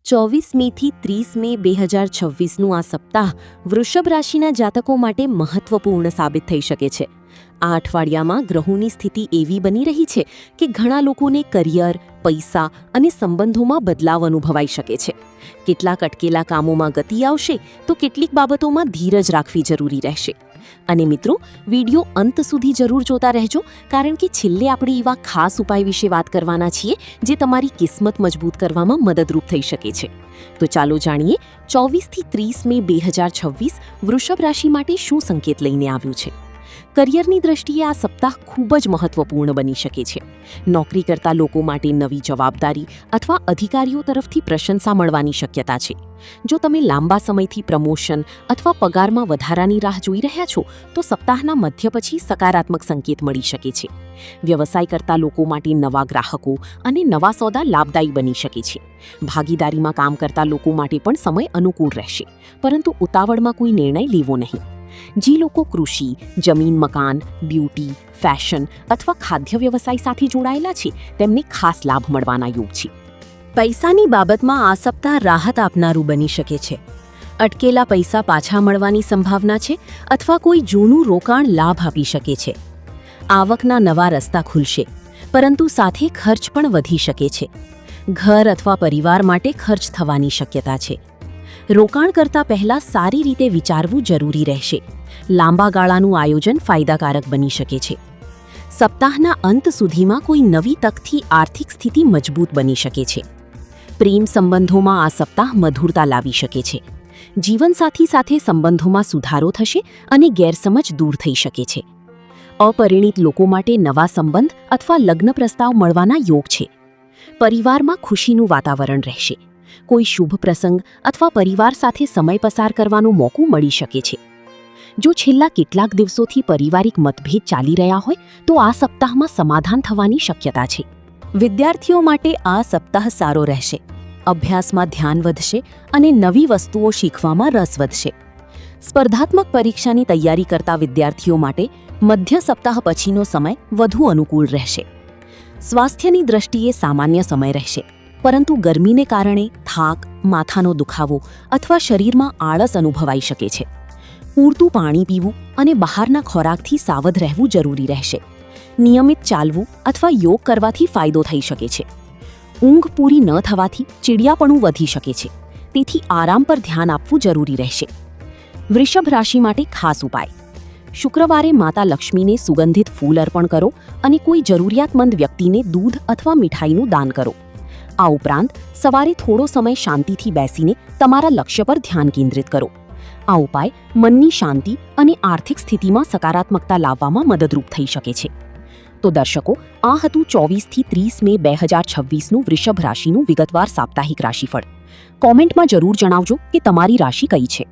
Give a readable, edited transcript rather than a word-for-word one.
24 મેથી 30 મે 2026નું આ સપ્તાહ વૃષભ રાશિના જાતકો માટે મહત્વપૂર્ણ સાબિત થઈ શકે છે. આ અઠવાડિયામાં ગ્રહોની સ્થિતિ એવી બની રહી છે કે ઘણા લોકોને કરિયર, પૈસા અને સંબંધોમાં બદલાવ અનુભવાઈ શકે છે. કેટલાક અટકેલા કામોમાં ગતિ આવશે તો કેટલીક બાબતોમાં ધીરજ રાખવી જરૂરી રહેશે. અને મિત્રો, વિડિયો અંત સુધી જરૂર જોતા રહેજો, કારણ કે છેલ્લે આપણે એવા ખાસ ઉપાય વિશે વાત કરવાના છીએ જે તમારી કિસ્મત મજબૂત કરવામાં મદદરૂપ થઈ શકે છે. તો ચાલો જાણીએ 24 થી 30 મે 2026 વૃષભ રાશિ માટે શું સંકેત લઈને આવ્યું છે. કરિયરની દ્રષ્ટિએ આ સપ્તાહ ખૂબ જ મહત્વપૂર્ણ બની શકે છે. નોકરી કરતા લોકો માટે નવી જવાબદારી અથવા અધિકારીઓ તરફથી પ્રશંસા મળવાની શક્યતા છે. જો તમે લાંબા સમયથી પ્રમોશન અથવા પગારમાં વધારાની રાહ જોઈ રહ્યા છો તો સપ્તાહના મધ્ય પછી સકારાત્મક સંકેત મળી શકે છે. વ્યવસાય કરતા લોકો માટે નવા ગ્રાહકો અને નવા સોદા લાભદાયી બની શકે છે. ભાગીદારીમાં કામ કરતા લોકો માટે પણ સમય અનુકૂળ રહેશે, પરંતુ ઉતાવળમાં કોઈ નિર્ણય લેવો નહીં. જે લોકો કૃષિ, જમીન મકાન, બ્યુટી, ફેશન અથવા ખાદ્ય વ્યવસાય સાથે જોડાયેલા છે તેમને ખાસ લાભ મળવાના યોગ છે. પૈસાની બાબતમાં આ સપ્તાહ રાહત આપનારું બની શકે છે. અટકેલા પૈસા પાછા મળવાની સંભાવના છે અથવા કોઈ જૂનું રોકાણ લાભ આપી શકે છે. આવકના નવા રસ્તા ખુલશે, પરંતુ સાથે ખર્ચ પણ વધી શકે છે. ઘર અથવા પરિવાર માટે ખર્ચ થવાની શક્યતા છે. રોકાણ કરતા પહેલા સારી રીતે વિચારવું જરૂરી રહેશે. લાંબા ગાળાનું આયોજન ફાયદાકારક બની શકે છે. સપ્તાહના અંત સુધીમાં કોઈ નવી તકથી આર્થિક સ્થિતિ મજબૂત બની શકે છે. પ્રેમ સંબંધોમાં આ સપ્તાહ મધુરતા લાવી શકે છે. જીવનસાથી સાથે સંબંધોમાં સુધારો થશે અને ગેરસમજ દૂર થઈ શકે છે. અપરિણિત લોકો માટે નવા સંબંધ અથવા લગ્ન પ્રસ્તાવ મળવાના યોગ છે. પરિવારમાં ખુશીનું વાતાવરણ રહેશે. કોઈ શુભ પ્રસંગ અથવા પરિવાર સાથે સમય પસાર કરવાનો મોકો મળી શકે છે. જો છેલ્લા કેટલાક દિવસોથી પારિવારિક મતભેદ ચાલી રહ્યા હોય તો આ સપ્તાહમાં સમાધાન થવાની શક્યતા છે. વિદ્યાર્થીઓ માટે આ સપ્તાહ સારો રહેશે. અભ્યાસમાં ધ્યાન વધશે અને નવી વસ્તુઓ શીખવામાં રસ વધશે. સ્પર્ધાત્મક પરીક્ષાની તૈયારી કરતા વિદ્યાર્થીઓ માટે મધ્ય સપ્તાહ પછીનો સમય વધુ અનુકૂળ રહેશે. સ્વાસ્થ્યની દ્રષ્ટિએ સામાન્ય સમય રહેશે, પરંતુ ગરમીને કારણે થાક, માથાનો દુખાવો અથવા શરીરમાં આળસ અનુભવાઈ શકે છે. પૂરતું પાણી પીવું અને બહારના ખોરાકથી સાવધ રહેવું જરૂરી રહેશે. નિયમિત ચાલવું અથવા યોગ કરવાથી ફાયદો થઈ શકે છે. ઊંઘ પૂરી ન થવાથી ચીડિયાપણું વધી શકે છે, તેથી આરામ પર ધ્યાન આપવું જરૂરી રહેશે. વૃષભ રાશિ માટે ખાસ ઉપાય: શુક્રવારે માતા લક્ષ્મીને સુગંધિત ફૂલ અર્પણ કરો અને કોઈ જરૂરિયાતમંદ વ્યક્તિને દૂધ અથવા મીઠાઈનું દાન કરો. આ ઉપરાંત સવારે થોડો સમય શાંતિથી બેસીને તમારા લક્ષ્ય પર ધ્યાન કેન્દ્રિત કરો. આ ઉપાય મનની શાંતિ અને આર્થિક સ્થિતિમાં સકારાત્મકતા લાવવામાં મદદરૂપ થઈ શકે છે. તો દર્શકો, આ હતું 24 થી 30 મે 2026નું વૃષભ રાશિનું વિગતવાર સાપ્તાહિક રાશિફળ. કોમેન્ટમાં જરૂર જણાવજો કે તમારી રાશિ કઈ છે.